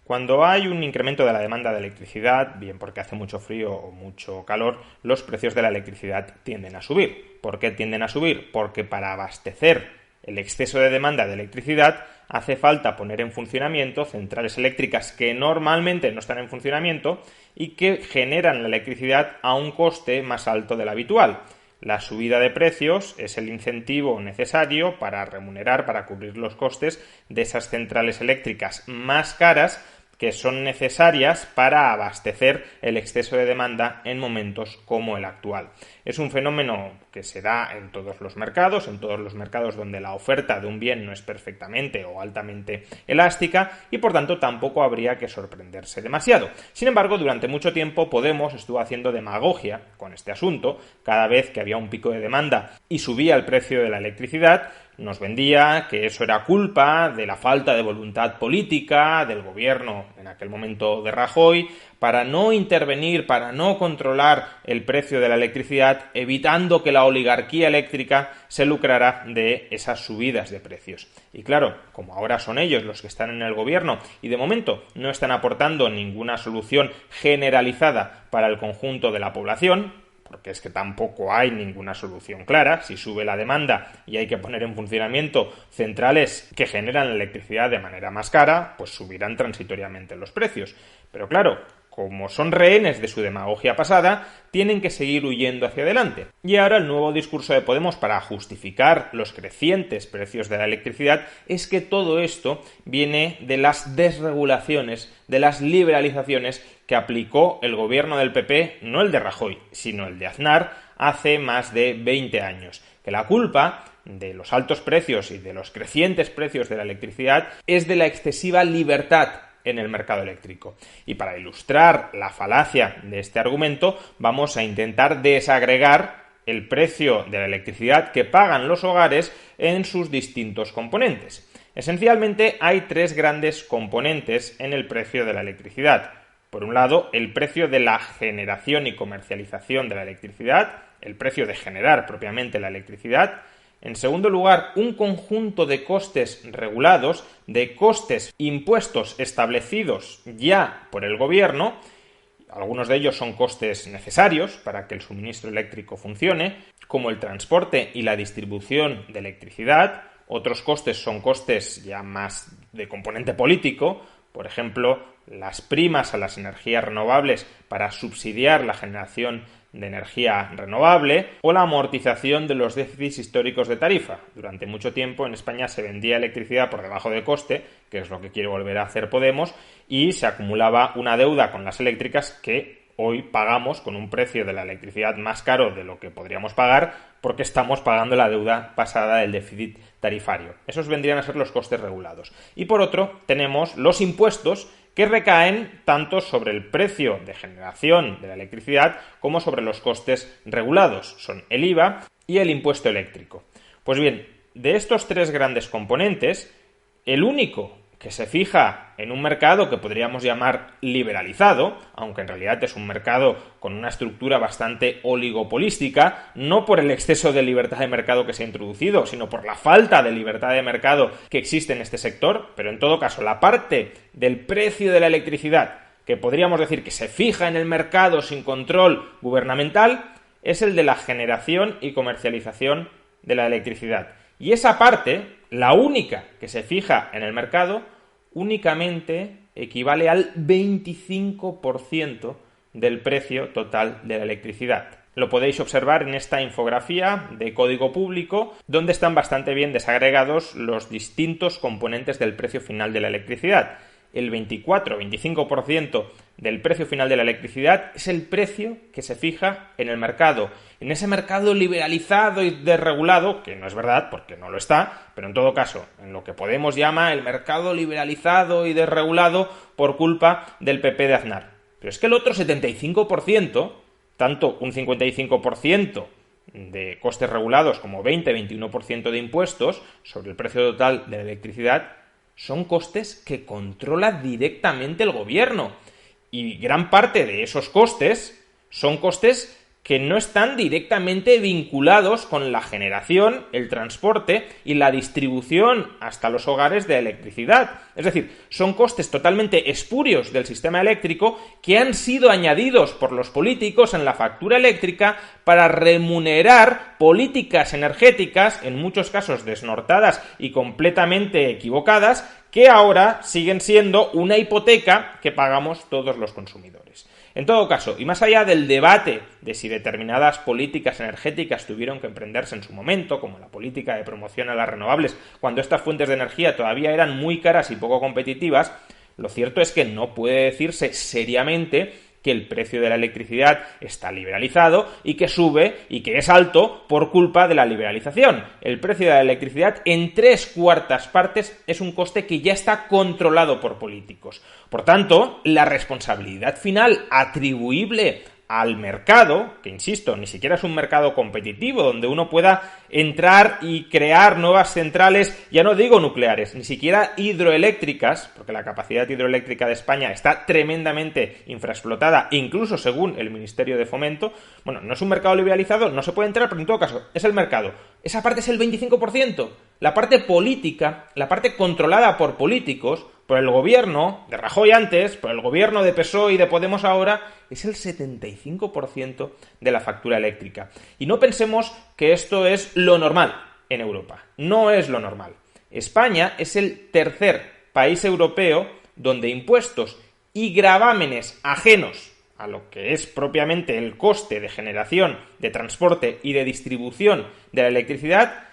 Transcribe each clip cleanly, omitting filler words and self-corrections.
Cuando hay un incremento de la demanda de electricidad, bien porque hace mucho frío o mucho calor, los precios de la electricidad tienden a subir. ¿Por qué tienden a subir? Porque para abastecer el exceso de demanda de electricidad hace falta poner en funcionamiento centrales eléctricas que normalmente no están en funcionamiento y que generan la electricidad a un coste más alto del habitual. La subida de precios es el incentivo necesario para remunerar, para cubrir los costes de esas centrales eléctricas más caras que son necesarias para abastecer el exceso de demanda en momentos como el actual. Es un fenómeno que se da en todos los mercados donde la oferta de un bien no es perfectamente o altamente elástica y por tanto tampoco habría que sorprenderse demasiado. Sin embargo, durante mucho tiempo Podemos estuvo haciendo demagogia con este asunto. Cada vez que había un pico de demanda y subía el precio de la electricidad, nos vendía que eso era culpa de la falta de voluntad política del gobierno en aquel momento de Rajoy para no intervenir, para no controlar el precio de la electricidad, evitando que la oligarquía eléctrica se lucrara de esas subidas de precios. Y claro, como ahora son ellos los que están en el gobierno y de momento no están aportando ninguna solución generalizada para el conjunto de la población, porque es que tampoco hay ninguna solución clara. Si sube la demanda y hay que poner en funcionamiento centrales que generan la electricidad de manera más cara, pues subirán transitoriamente los precios. Pero claro, como son rehenes de su demagogia pasada, tienen que seguir huyendo hacia adelante. Y ahora el nuevo discurso de Podemos para justificar los crecientes precios de la electricidad es que todo esto viene de las desregulaciones, de las liberalizaciones que aplicó el gobierno del PP, no el de Rajoy, sino el de Aznar, hace más de 20 años. Que la culpa de los altos precios y de los crecientes precios de la electricidad es de la excesiva libertad en el mercado eléctrico. Y para ilustrar la falacia de este argumento, vamos a intentar desagregar el precio de la electricidad que pagan los hogares en sus distintos componentes. Esencialmente hay tres grandes componentes en el precio de la electricidad. Por un lado, el precio de la generación y comercialización de la electricidad, el precio de generar propiamente la electricidad. En segundo lugar, un conjunto de costes regulados, de costes impuestos establecidos ya por el gobierno. Algunos de ellos son costes necesarios para que el suministro eléctrico funcione, como el transporte y la distribución de electricidad. Otros costes son costes ya más de componente político, por ejemplo, las primas a las energías renovables para subsidiar la generación de energía renovable o la amortización de los déficits históricos de tarifa. Durante mucho tiempo en España se vendía electricidad por debajo de coste, que es lo que quiere volver a hacer Podemos, y se acumulaba una deuda con las eléctricas que hoy pagamos con un precio de la electricidad más caro de lo que podríamos pagar porque estamos pagando la deuda pasada del déficit tarifario. Esos vendrían a ser los costes regulados. Y por otro, tenemos los impuestos que recaen tanto sobre el precio de generación de la electricidad como sobre los costes regulados. Son el IVA y el impuesto eléctrico. Pues bien, de estos tres grandes componentes, el único que se fija en un mercado que podríamos llamar liberalizado, aunque en realidad es un mercado con una estructura bastante oligopolística, no por el exceso de libertad de mercado que se ha introducido, sino por la falta de libertad de mercado que existe en este sector, pero en todo caso la parte del precio de la electricidad que podríamos decir que se fija en el mercado sin control gubernamental es el de la generación y comercialización de la electricidad. Y esa parte, la única que se fija en el mercado, únicamente equivale al 25% del precio total de la electricidad. Lo podéis observar en esta infografía de código público, donde están bastante bien desagregados los distintos componentes del precio final de la electricidad. El 24-25% del precio final de la electricidad es el precio que se fija en el mercado. En ese mercado liberalizado y desregulado, que no es verdad porque no lo está, pero en todo caso, en lo que Podemos llama el mercado liberalizado y desregulado por culpa del PP de Aznar. Pero es que el otro 75%, tanto un 55% de costes regulados como 20-21% de impuestos sobre el precio total de la electricidad, son costes que controla directamente el gobierno. Y gran parte de esos costes son costes que no están directamente vinculados con la generación, el transporte y la distribución hasta los hogares de electricidad. Es decir, son costes totalmente espurios del sistema eléctrico que han sido añadidos por los políticos en la factura eléctrica para remunerar políticas energéticas, en muchos casos desnortadas y completamente equivocadas, que ahora siguen siendo una hipoteca que pagamos todos los consumidores. En todo caso, y más allá del debate de si determinadas políticas energéticas tuvieron que emprenderse en su momento, como la política de promoción a las renovables, cuando estas fuentes de energía todavía eran muy caras y poco competitivas, lo cierto es que no puede decirse seriamente que el precio de la electricidad está liberalizado y que sube y que es alto por culpa de la liberalización. El precio de la electricidad en 3/4 partes es un coste que ya está controlado por políticos. Por tanto, la responsabilidad final atribuible al mercado, que insisto, ni siquiera es un mercado competitivo donde uno pueda entrar y crear nuevas centrales, ya no digo nucleares, ni siquiera hidroeléctricas, porque la capacidad hidroeléctrica de España está tremendamente infraexplotada, incluso según el Ministerio de Fomento. Bueno, no es un mercado liberalizado, no se puede entrar, pero en todo caso, es el mercado. Esa parte es el 25%. La parte política, la parte controlada por políticos, por el gobierno de Rajoy antes, por el gobierno de PSOE y de Podemos ahora, es el 75% de la factura eléctrica. Y no pensemos que esto es lo normal en Europa. No es lo normal. España es el tercer país europeo donde impuestos y gravámenes ajenos a lo que es propiamente el coste de generación, de transporte y de distribución de la electricidad,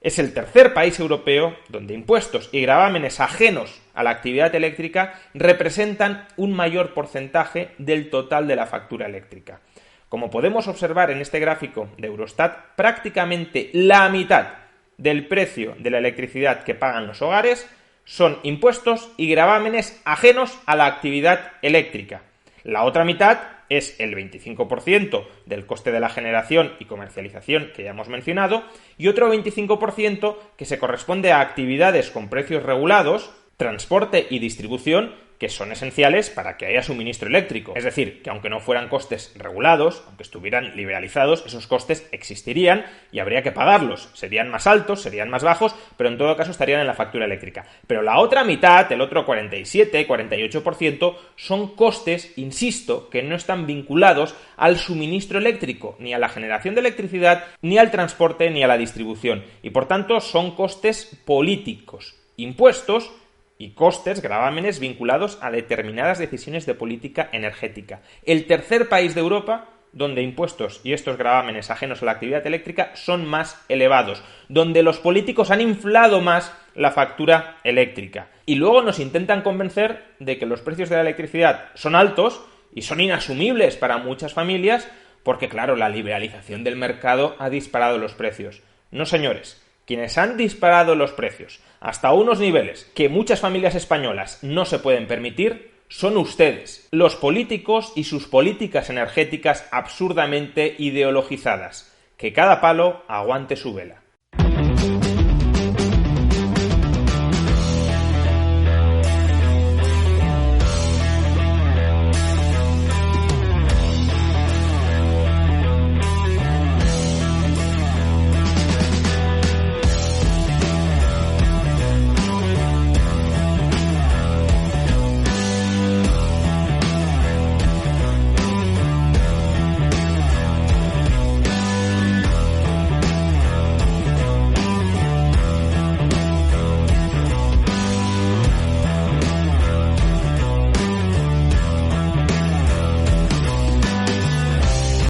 es el tercer país europeo donde impuestos y gravámenes ajenos a la actividad eléctrica representan un mayor porcentaje del total de la factura eléctrica. Como podemos observar en este gráfico de Eurostat, prácticamente la mitad del precio de la electricidad que pagan los hogares son impuestos y gravámenes ajenos a la actividad eléctrica. La otra mitad es el 25% del coste de la generación y comercialización que ya hemos mencionado, y otro 25% que se corresponde a actividades con precios regulados, transporte y distribución, que son esenciales para que haya suministro eléctrico. Es decir, que aunque no fueran costes regulados, aunque estuvieran liberalizados, esos costes existirían y habría que pagarlos. Serían más altos, serían más bajos, pero en todo caso estarían en la factura eléctrica. Pero la otra mitad, el otro 47-48%, son costes, insisto, que no están vinculados al suministro eléctrico, ni a la generación de electricidad, ni al transporte, ni a la distribución. Y por tanto son costes políticos, impuestos y costes, gravámenes vinculados a determinadas decisiones de política energética. El tercer país de Europa donde impuestos y estos gravámenes ajenos a la actividad eléctrica son más elevados, donde los políticos han inflado más la factura eléctrica. Y luego nos intentan convencer de que los precios de la electricidad son altos y son inasumibles para muchas familias porque, claro, la liberalización del mercado ha disparado los precios. No, señores. Quienes han disparado los precios hasta unos niveles que muchas familias españolas no se pueden permitir son ustedes, los políticos y sus políticas energéticas absurdamente ideologizadas. Que cada palo aguante su vela.